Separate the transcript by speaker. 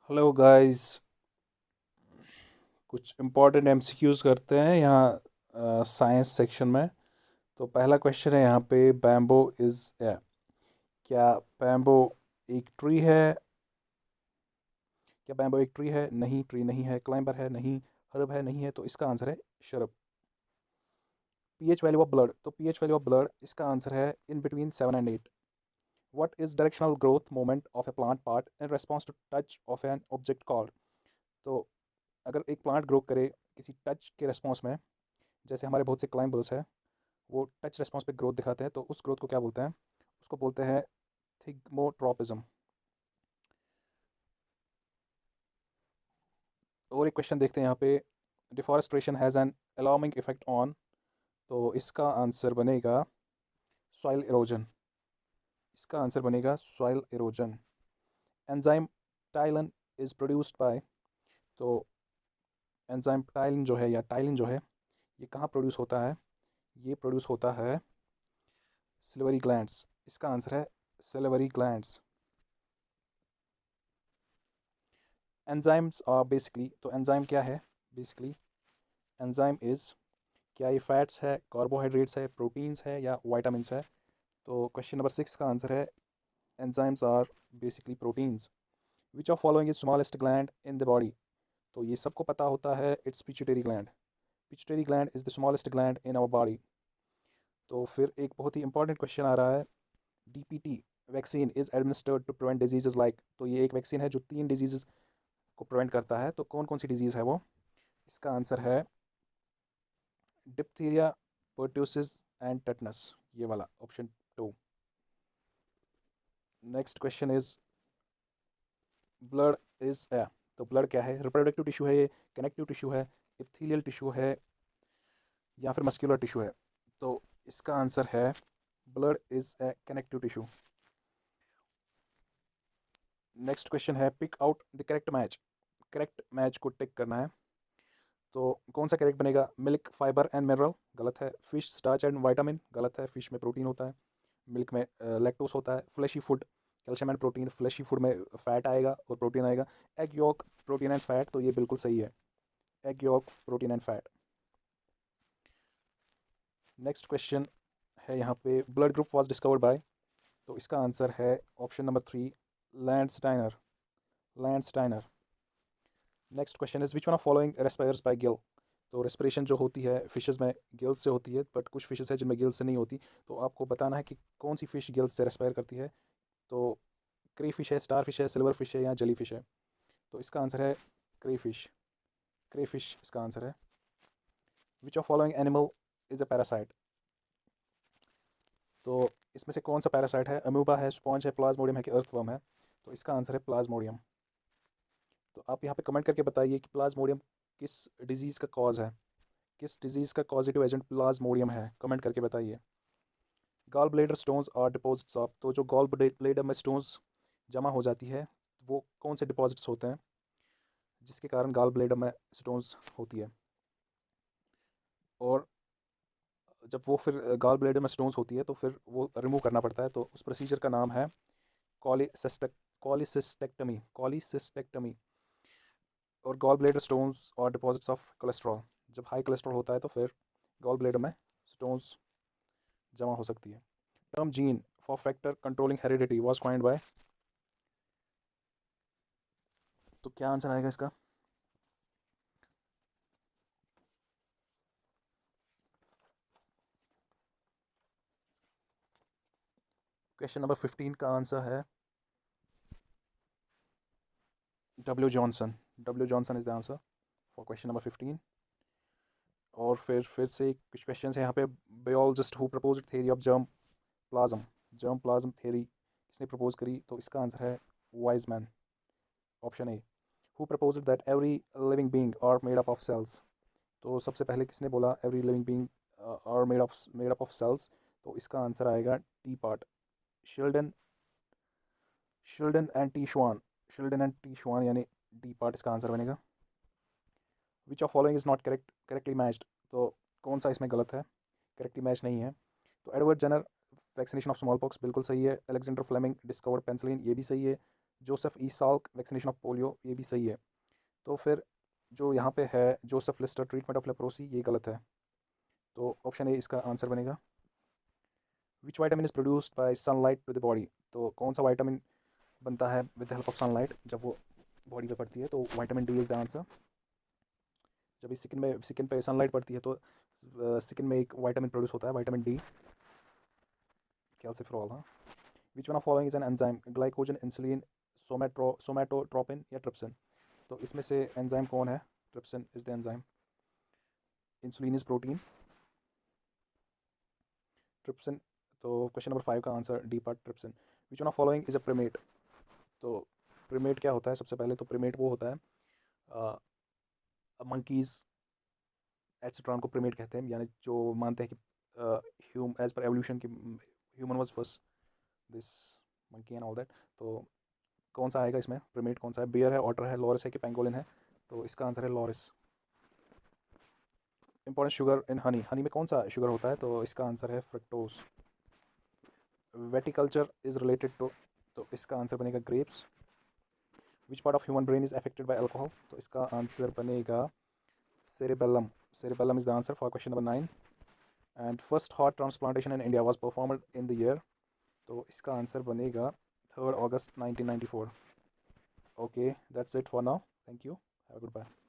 Speaker 1: Hello guys. कुछ important MCQs करते हैं यहाँ साइंस सेक्शन में। तो पहला क्वेश्चन है यहाँ पे, बैम्बो इज़ क्या बैम्बो एक ट्री है? क्या बैम्बो एक ट्री है? नहीं, ट्री नहीं है। क्लाइंबर है? नहीं। हर्ब है? नहीं है। तो इसका आंसर है शरब। पीएच वैल्यू ऑफ ब्लड, तो पीएच वैल्यू ऑफ ब्लड इसका आंसर है in between 7 and 8। What is directional growth moment of a plant part in response to touch of an object called? तो अगर एक प्लांट ग्रो करे किसी touch के response में, जैसे हमारे बहुत से क्लाइंबर्स हैं, वो टच रेस्पॉन्स पे ग्रोथ दिखाते हैं, तो उस ग्रोथ को क्या बोलते हैं? उसको बोलते हैं थिग्मोट्रोपिज्म। और एक क्वेश्चन देखते हैं यहाँ पे, deforestation has an alarming effect on, तो इसका आंसर बनेगा सॉइल इरोजन। इसका आंसर बनेगा soil erosion. Enzyme ptyalin is produced by, तो एंजाइम टाइलिन जो है या टाइलिन जो है, ये कहाँ प्रोड्यूस होता है? ये प्रोड्यूस होता है सिल्वरी ग्लैंड्स। इसका आंसर है salivary glands. Enzymes are basically, तो एंजाइम क्या है बेसिकली? एंजाइम इज़, क्या ये फैट्स है, कार्बोहाइड्रेट्स है, प्रोटीन्स है या वाइटामिन्स है? तो क्वेश्चन नंबर 6 का आंसर है enzymes are basically proteins. Which of following is smallest gland in the body? तो ये सबको पता होता है, it's pituitary gland. Pituitary gland is the smallest gland in our body. तो फिर एक बहुत ही इंपॉर्टेंट क्वेश्चन आ रहा है, DPT vaccine is administered to prevent diseases like, तो ये एक वैक्सीन है जो 3 डिजीज़ को प्रिवेंट करता है, तो कौन कौन सी डिजीज़ है वो? इसका आंसर है डिप्थीरिया, पर्ट्यूसिस एंड टेटनस, ये वाला option 2। Next question is, blood is तो ब्लड क्या है? रिप्रोडक्टिव टिश्यू है ये, कनेक्टिव टिश्यू है, इप्थीलियल टिश्यू है या फिर मस्कुलर टिश्यू है? तो इसका आंसर है blood is a connective tissue. Next question है, pick out the correct match. Correct match को टिक करना है, तो कौन सा करेक्ट बनेगा? मिल्क, फाइबर एंड मिनरल, गलत है। फिश, स्टार्च एंड विटामिन, गलत है। फिश में प्रोटीन होता है, मिल्क में लैक्टोस होता है। Fleshy food, calcium and protein, fleshy food में फैट आएगा और प्रोटीन आएगा। Egg yolk, protein and fat, तो ये बिल्कुल सही है, egg yolk, protein and fat. Next question है यहाँ पे, blood group was discovered by, तो इसका आंसर है option number 3, Landsteiner. Landsteiner. Next question is, which one of following respires by gill? तो रेस्पिरेशन जो होती है फिशेस में गिल्स से होती है, बट कुछ फिशेस है जिनमें गिल्स से नहीं होती। तो आपको बताना है कि कौन सी फिश गिल्स से रेस्पायर करती है। तो क्रे फिश है, स्टार फिश है, सिल्वर फिश है या जेली फिश है? तो इसका आंसर है क्रे फिश। क्रे फिश इसका आंसर है। विच of following animal is a parasite? तो इसमें से कौन सा पैरासाइट है? अम्यूबा है, स्पॉन्ज है, प्लाज्मोडियम है कि अर्थवर्म है? तो इसका आंसर है प्लाज्मोडियम। तो आप यहाँ पे कमेंट करके बताइए कि प्लाज्मोडियम किस डिजीज़ का कॉज है, किस डिजीज़ का पॉजिटिव एजेंट प्लाज्मोडियम है, कमेंट करके बताइए। गॉल ब्लेडर स्टोन्स और डिपॉजिट्स ऑफ, तो जो गॉल ब्लेडर में स्टोन्स जमा हो जाती है, वो कौन से डिपॉजिट्स होते हैं जिसके कारण गॉल ब्लेडर में स्टोन्स होती है? और जब वो फिर गॉल ब्लेडर में स्टोन्स होती है तो फिर वो रिमूव करना पड़ता है, तो उस प्रोसीजर का नाम है कॉलीसिस्टेक कॉलीसिस्टेक्टमी, कॉलीसिस्टेक्टमी। और गॉल ब्लेडर स्टोन्स और डिपॉजिट्स ऑफ कोलेस्ट्रॉल, जब हाई कोलेस्ट्रॉल होता है तो फिर गॉल ब्लेडर में स्टोन्स जमा हो सकती है। Term gene for factor controlling heredity was coined bye, तो क्या आंसर आएगा इसका? क्वेश्चन नंबर 15 का आंसर है W Johnson. W Johnson is the answer for question number 15। और फिर से कुछ क्वेश्चन हैं यहाँ पे, biologist who propose theory of germ plasm, germ plasm theory किसने प्रपोज करी? तो इसका आंसर है Weismann, option A. Who propose that every living being are made up of cells, तो सबसे पहले किसने बोला every living being are made up of cells? तो इसका आंसर आएगा टी पार्ट, शिल्डन, शिल्डन एंड टी श्वान, शिल्डन एंड टी श्वान यानी डी पार्ट इसका आंसर बनेगा। विच of following is not correctly matched, तो कौन सा इसमें गलत है, करेक्टली मैच नहीं है? तो Edward Jenner vaccination of smallpox बिल्कुल सही है। अलेक्जेंडर फ्लेमिंग डिस्कवर्ड पेंसिलिन, ये भी सही है। Joseph E Salk vaccination of polio, ये भी सही है। तो फिर जो यहाँ पे है Joseph Lister treatment of leprosy, ये गलत है। तो ऑप्शन ए इसका आंसर बनेगा। Which vitamin is produced by sunlight to the body, तो कौन सा वाइटामिन बनता है with the help of sunlight जब वो बॉडी पे पड़ती है, तो vitamin D is the answer. जब इस स्किन पे सनलाइट पड़ती है तो स्किन में एक वाइटामिन प्रोड्यूस होता है, वाइटामिन डी, कैल्सिफेरॉल। हाँ। Which one of following is an enzyme, glycogen, insulin, somatotropin या ट्रिप्सिन, तो इसमें से एंजाइम कौन है? Trypsin is the enzyme. Insulin is protein, trypsin. तो क्वेश्चन नंबर 5 का answer D part, trypsin. Which one of following is a primate, तो primate क्या होता है? सबसे पहले तो प्रीमेट वो होता है मंकीज़ एट्सेट्रा, उनको प्रीमेट कहते हैं, यानी जो मानते हैं कि एज पर एवोल्यूशन की human was first this monkey and all that. तो कौन सा आएगा इसमें? प्रीमेट कौन सा है? बियर है, ऑटर है, लॉरिस है कि पेंगोलिन है? तो इसका आंसर है लॉरिस। Important sugar in honey, honey में कौन सा शुगर होता है? तो इसका आंसर है fructose. Viticulture is related to, तो इसका आंसर बनेगा grapes. Which part of human brain is affected by alcohol, तो इसका आंसर बनेगा cerebellum. Cerebellum is the answer for question number 9. And first heart transplantation in India was performed in the year, तो इसका answer बनेगा 3rd August 1994. Okay, that's it for now. Thank you. Have a good bye.